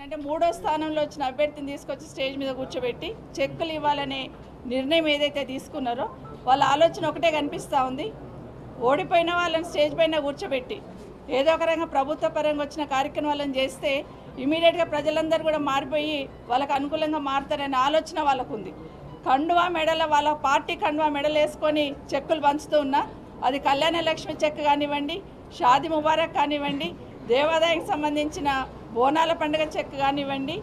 అంటే మూడో స్థానంలో వచ్చిన అభ్యర్థిని తీసుకొచ్చి స్టేజ్ మీద కూర్చోబెట్టి చెక్కులు ఇవ్వాలనే నిర్ణయం ఏదైతే తీసుకున్నారో వాళ్ళ ఆలోచన ఒకటే కనిపిస్తూ ఉంది. ఓడిపోయిన వాళ్ళని స్టేజ్ పైన కూర్చోబెట్టి ఏదో ఒక రకంగా ప్రభుత్వ పరంగా వచ్చిన కార్యక్రమాలను చేస్తే ఇమీడియట్గా ప్రజలందరూ కూడా మారిపోయి వాళ్ళకు అనుకూలంగా మారుతారనే ఆలోచన వాళ్ళకు ఉంది. కండువా మెడల వాళ్ళ పార్టీ కండువా మెడలు వేసుకొని చెక్కులు పంచుతూ ఉన్నా అది కళ్యాణ లక్ష్మి చెక్ కానివ్వండి, షాది ముబారక్ కానివ్వండి, దేవాదాయానికి సంబంధించిన బోనాల పండుగ చెక్ కానివ్వండి,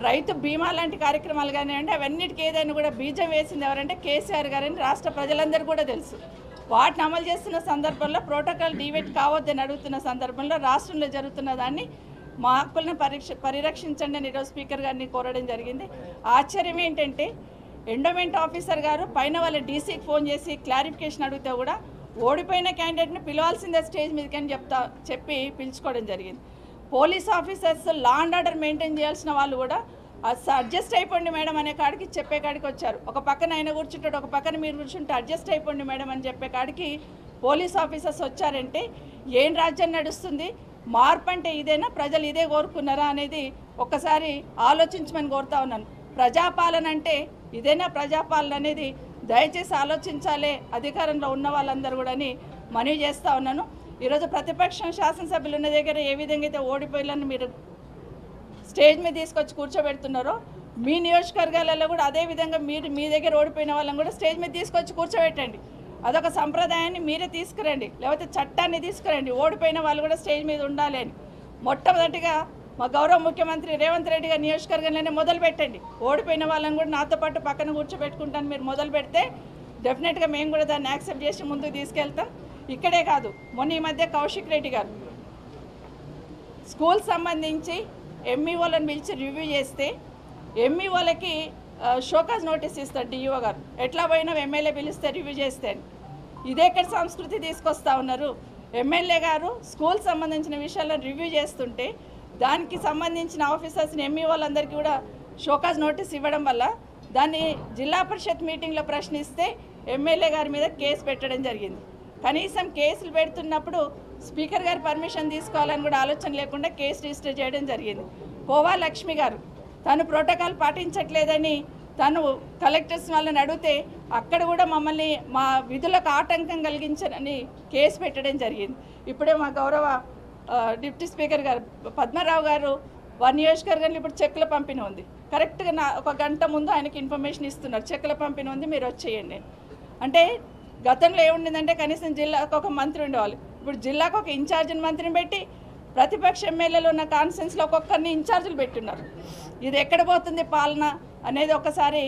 రైతు బీమా లాంటి కార్యక్రమాలు కానివ్వండి, అవన్నిటికీ ఏదైనా కూడా బీజం వేసింది ఎవరంటే కేసీఆర్ గారని రాష్ట్ర ప్రజలందరూ కూడా తెలుసు. వాటిని అమలు చేస్తున్న సందర్భంలో ప్రోటోకాల్ డివేట్ కావద్దని అడుగుతున్న సందర్భంలో రాష్ట్రంలో జరుగుతున్న దాన్ని మా హక్కులను పరిరక్షించండి అని ఈరోజు స్పీకర్ గారిని కోరడం జరిగింది. ఆశ్చర్యం ఏంటంటే ఎండోమెంట్ ఆఫీసర్ గారు పైన వాళ్ళ డీసీకి ఫోన్ చేసి క్లారిఫికేషన్ అడిగితే కూడా ఓడిపోయిన క్యాండిడేట్ని పిలవాల్సిందే స్టేజ్ మీదకి అని చెప్పి పిలుచుకోవడం జరిగింది. Police officers law and order maintain చేయాల్సిన వాళ్ళు కూడా అడ్జస్ట్ అయిపోండి మేడం అనే కాడికి చెప్పే కాడికి వచ్చారు. ఒక పక్కన ఆయన కూర్చుంటాడు, ఒక పక్కన మీరు కూర్చుంటే అడ్జస్ట్ అయిపోండి మేడం అని చెప్పే కాడికి పోలీస్ ఆఫీసర్స్ వచ్చారంటే ఏం రాజ్యం నడుస్తుంది? మార్పు అంటే ఇదేనా? ప్రజలు ఇదే కోరుకున్నారా అనేది ఒక్కసారి ఆలోచించమని కోరుతా ఉన్నాను. ప్రజాపాలన అంటే ఇదేనా ప్రజాపాలన అనేది దయచేసి ఆలోచించాలి అధికారంలో ఉన్న వాళ్ళందరూ కూడా అని మనవి చేస్తూ ఉన్నాను. ఈరోజు ప్రతిపక్షం శాసనసభ్యులు ఉన్న దగ్గర ఏ విధంగా అయితే ఓడిపోయాలని మీరు స్టేజ్ మీద తీసుకొచ్చి కూర్చోబెడుతున్నారో మీ నియోజకవర్గాలలో కూడా అదే విధంగా మీరు మీ దగ్గర ఓడిపోయిన వాళ్ళని కూడా స్టేజ్ మీద తీసుకొచ్చి కూర్చోబెట్టండి. అదొక సంప్రదాయాన్ని మీరే తీసుకురండి, లేకపోతే చట్టాన్ని తీసుకురండి. ఓడిపోయిన వాళ్ళు కూడా స్టేజ్ మీద ఉండాలి అని మొట్టమొదటిగా మా గౌరవ ముఖ్యమంత్రి రేవంత్ రెడ్డి గారి నియోజకవర్గంలోనే మొదలు పెట్టండి. ఓడిపోయిన వాళ్ళని కూడా నాతో పాటు పక్కన కూర్చోబెట్టుకుంటాను మీరు మొదలు పెడితే డెఫినెట్గా మేము కూడా దాన్ని యాక్సెప్ట్ చేసి ముందుకు తీసుకెళ్తాం. ఇక్కడే కాదు, మొన్న ఈ మధ్య కౌశిక్ రెడ్డి గారు స్కూల్ సంబంధించి ఎంఈఓలను పిలిచి రివ్యూ చేస్తే ఎంఈఓలకి షోకాజ్ నోటీస్ ఇస్తారు డిఈఓ గారు. ఎట్లా పోయినా ఎమ్మెల్యే పిలిస్తే రివ్యూ చేస్తే ఇదెక్కడ సంస్కృతి తీసుకొస్తా ఉన్నారు? ఎమ్మెల్యే గారు స్కూల్ సంబంధించిన విషయాలను రివ్యూ చేస్తుంటే దానికి సంబంధించిన ఆఫీసర్స్ని ఎంఈఓలందరికీ కూడా షోకాజ్ నోటీస్ ఇవ్వడం వల్ల దాన్ని జిల్లా పరిషత్ మీటింగ్లో ప్రశ్నిస్తే ఎమ్మెల్యే గారి మీద కేసు పెట్టడం జరిగింది. కనీసం కేసులు పెడుతున్నప్పుడు స్పీకర్ గారి పర్మిషన్ తీసుకోవాలని కూడా ఆలోచన లేకుండా కేసు రిజిస్టర్ చేయడం జరిగింది. కోవా లక్ష్మి గారు తను ప్రోటోకాల్ పాటించట్లేదని తను కలెక్టర్స్ వాళ్ళని అడిగితే అక్కడ కూడా మమ్మల్ని మా విధులకు ఆటంకం కలిగించని కేసు పెట్టడం జరిగింది. ఇప్పుడే మా గౌరవ డిప్యూటీ స్పీకర్ గారు పద్మారావు గారు వారి నియోజకవర్గంలో ఇప్పుడు చెక్కుల పంపిణీ ఉంది. కరెక్ట్గా ఒక గంట ముందు ఆయనకి ఇన్ఫర్మేషన్ ఇస్తున్నారు, చెక్కుల పంపిణీ ఉంది మీరు వచ్చేయండి. అంటే గతంలో ఏముండిందంటే కనీసం జిల్లాకు ఒక మంత్రి ఉండేవాళ్ళు, ఇప్పుడు జిల్లాకు ఒక ఇన్ఛార్జిని మంత్రిని పెట్టి ప్రతిపక్ష ఎమ్మెల్యేలు ఉన్న కాన్ఫరెన్స్లో ఒక్కొక్కరిని ఇన్ఛార్జీలు పెట్టున్నారు. ఇది ఎక్కడ పోతుంది పాలన అనేది ఒకసారి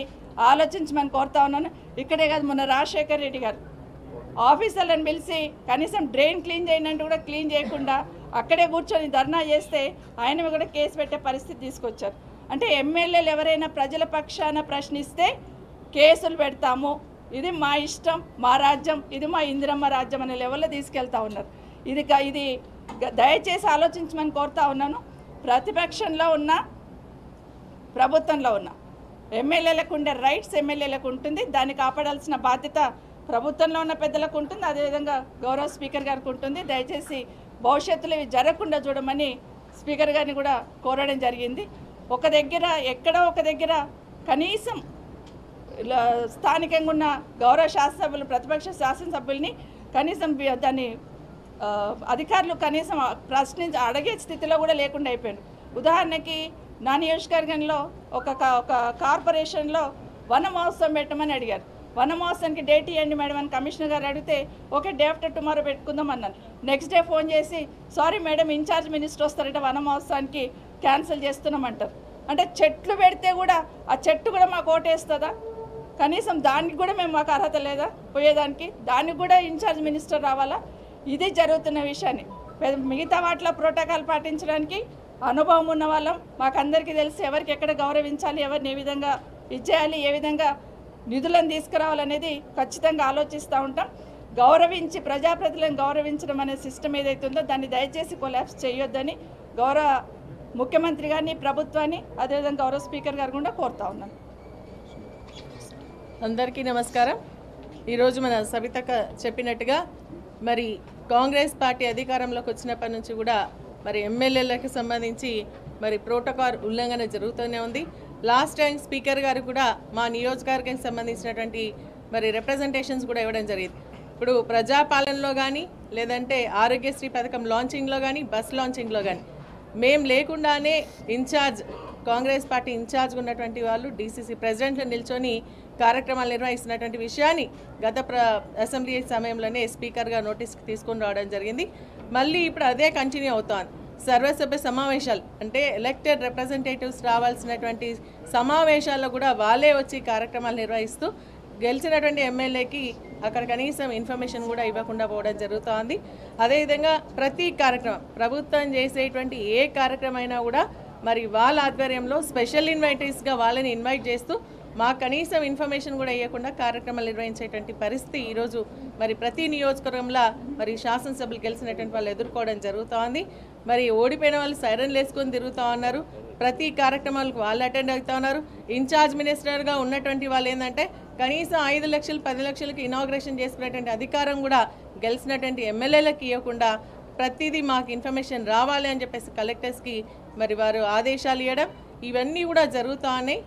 ఆలోచించమని కోరుతా ఉన్నాను. ఇక్కడే కాదు, మొన్న రాజశేఖర్ రెడ్డి గారు ఆఫీసర్లను పిలిచి కనీసం డ్రైన్ క్లీన్ చేయండి అంటే కూడా క్లీన్ చేయకుండా అక్కడే కూర్చొని ధర్నా చేస్తే ఆయన కూడా కేసు పెట్టే పరిస్థితి తీసుకొచ్చారు. అంటే ఎమ్మెల్యేలు ఎవరైనా ప్రజల పక్షాన ప్రశ్నిస్తే కేసులు పెడతాము, ఇది మా ఇష్టం, మా రాజ్యం, ఇది మా ఇందిరమ్మ రాజ్యం అనే లెవెల్లో తీసుకెళ్తా ఉన్నారు. ఇది దయచేసి ఆలోచించమని కోరుతా ఉన్నాను. ప్రతిపక్షంలో ఉన్న ప్రభుత్వంలో ఉన్న ఎమ్మెల్యేలకు ఉండే రైట్స్ ఎమ్మెల్యేలకు ఉంటుంది, దాన్ని కాపాడాల్సిన బాధ్యత ప్రభుత్వంలో ఉన్న పెద్దలకు ఉంటుంది, అదేవిధంగా గౌరవ స్పీకర్ గారికి ఉంటుంది. దయచేసి భవిష్యత్తులో ఇవి జరగకుండా చూడమని స్పీకర్ గారిని కూడా కోరడం జరిగింది. ఒక దగ్గర ఎక్కడో ఒక దగ్గర కనీసం స్థానికంగా ఉన్న గౌరవ శాసనసభ్యులు ప్రతిపక్ష శాసనసభ్యుల్ని కనీసం దాన్ని అధికారులు కనీసం అడిగే స్థితిలో కూడా లేకుండా అయిపోయారు. ఉదాహరణకి నా నియోజకవర్గంలో ఒక కార్పొరేషన్లో వన మహోత్సవం పెట్టమని అడిగారు. వన మహోత్సవానికి డేట్ ఇవ్వండి మేడం అని కమిషనర్ గారు అడిగితే ఓకే డే ఆఫ్టర్ టుమారో పెట్టుకుందాం అన్నాను. నెక్స్ట్ డే ఫోన్ చేసి సారీ మేడం ఇన్ఛార్జ్ మినిస్టర్ వస్తారంటే వన మహోత్సవానికి క్యాన్సిల్ చేస్తున్నామంటారు. అంటే చెట్లు పెడితే కూడా ఆ చెట్టు కూడా మాకు ఓటేస్తుందా? కనీసం దానికి కూడా మాకు అర్హత లేదా పోయేదానికి? దానికి కూడా ఇన్ఛార్జ్ మినిస్టర్ రావాలా? ఇది జరుగుతున్న విషయాన్ని మిగతా వాటిలో ప్రోటోకాల్ పాటించడానికి అనుభవం ఉన్న వాళ్ళం, మాకందరికీ తెలిసి ఎవరికి ఎక్కడ గౌరవించాలి, ఎవరిని ఏ విధంగా ఇచ్చేయాలి, ఏ విధంగా నిధులను తీసుకురావాలనేది ఖచ్చితంగా ఆలోచిస్తూ ఉంటాం. గౌరవించి ప్రజాప్రతినిధులను గౌరవించడం అనే సిస్టమ్ ఏదైతే ఉందో దాన్ని దయచేసి కొలాప్స్ చేయొద్దని గౌరవ ముఖ్యమంత్రి గారిని, ప్రభుత్వాన్ని, అదేవిధంగా గౌరవ స్పీకర్ గారు కూడా కోరుతా ఉన్నాను. అందరికీ నమస్కారం. ఈరోజు మన సవితక్క చెప్పినట్టుగా మరి కాంగ్రెస్ పార్టీ అధికారంలోకి వచ్చినప్పటి నుంచి కూడా మరి ఎమ్మెల్యేలకు సంబంధించి మరి ప్రోటోకాల్ ఉల్లంఘన జరుగుతూనే ఉంది. లాస్ట్ టైం స్పీకర్ గారు కూడా మా నియోజకవర్గానికి సంబంధించినటువంటి మరి రిప్రజెంటేషన్స్ కూడా ఇవ్వడం జరిగింది. ఇప్పుడు ప్రజాపాలనలో కానీ లేదంటే ఆరోగ్యశ్రీ పథకం లాంచింగ్లో కానీ బస్ లాంచింగ్లో కానీ మేము లేకుండానే ఇన్ఛార్జ్ కాంగ్రెస్ పార్టీ ఇన్ఛార్జ్ ఉన్నటువంటి వాళ్ళు డీసీసీ ప్రెసిడెంట్లు నిల్చొని కార్యక్రమాలు నిర్వహిస్తున్నటువంటి విషయాన్ని గత అసెంబ్లీ సమయంలోనే స్పీకర్గా నోటీస్కి తీసుకొని రావడం జరిగింది. మళ్ళీ ఇప్పుడు అదే కంటిన్యూ అవుతోంది. సర్వసభ్య సమావేశాలు అంటే ఎలక్టెడ్ రిప్రజెంటేటివ్స్ రావాల్సినటువంటి సమావేశాల్లో కూడా వాళ్ళే వచ్చి కార్యక్రమాలు నిర్వహిస్తూ గెలిచినటువంటి ఎమ్మెల్యేకి అక్కడ కనీసం ఇన్ఫర్మేషన్ కూడా ఇవ్వకుండా పోవడం జరుగుతోంది. అదేవిధంగా ప్రతి కార్యక్రమం ప్రభుత్వం చేసేటువంటి ఏ కార్యక్రమం అయినా కూడా మరి వాళ్ళ ఆధ్వర్యంలో స్పెషల్ ఇన్వైటీస్గా వాళ్ళని ఇన్వైట్ చేస్తూ మాకు కనీసం ఇన్ఫర్మేషన్ కూడా ఇవ్వకుండా కార్యక్రమాలు నిర్వహించేటువంటి పరిస్థితి ఈరోజు మరి ప్రతి నియోజకవర్గంలో మరి శాసనసభ్యులు గెలిచినటువంటి వాళ్ళు ఎదుర్కోవడం జరుగుతోంది. మరి ఓడిపోయిన వాళ్ళు సైరన్లు వేసుకొని తిరుగుతూ ఉన్నారు. ప్రతి కార్యక్రమాలకు వాళ్ళు అటెండ్ అవుతూ ఉన్నారు. ఇన్ఛార్జ్ మినిస్టర్గా ఉన్నటువంటి వాళ్ళు ఏంటంటే కనీసం 5 లక్షలు 10 లక్షలకు ఇనాగ్రేషన్ చేసుకునేటువంటి అధికారం కూడా గెలిచినటువంటి ఎమ్మెల్యేలకు ఇవ్వకుండా ప్రతిదీ మాకు ఇన్ఫర్మేషన్ రావాలి అని చెప్పేసి కలెక్టర్స్కి మరి వారు ఆదేశాలు ఇవ్వడం ఇవన్నీ కూడా జరుగుతూ ఉన్నాయి.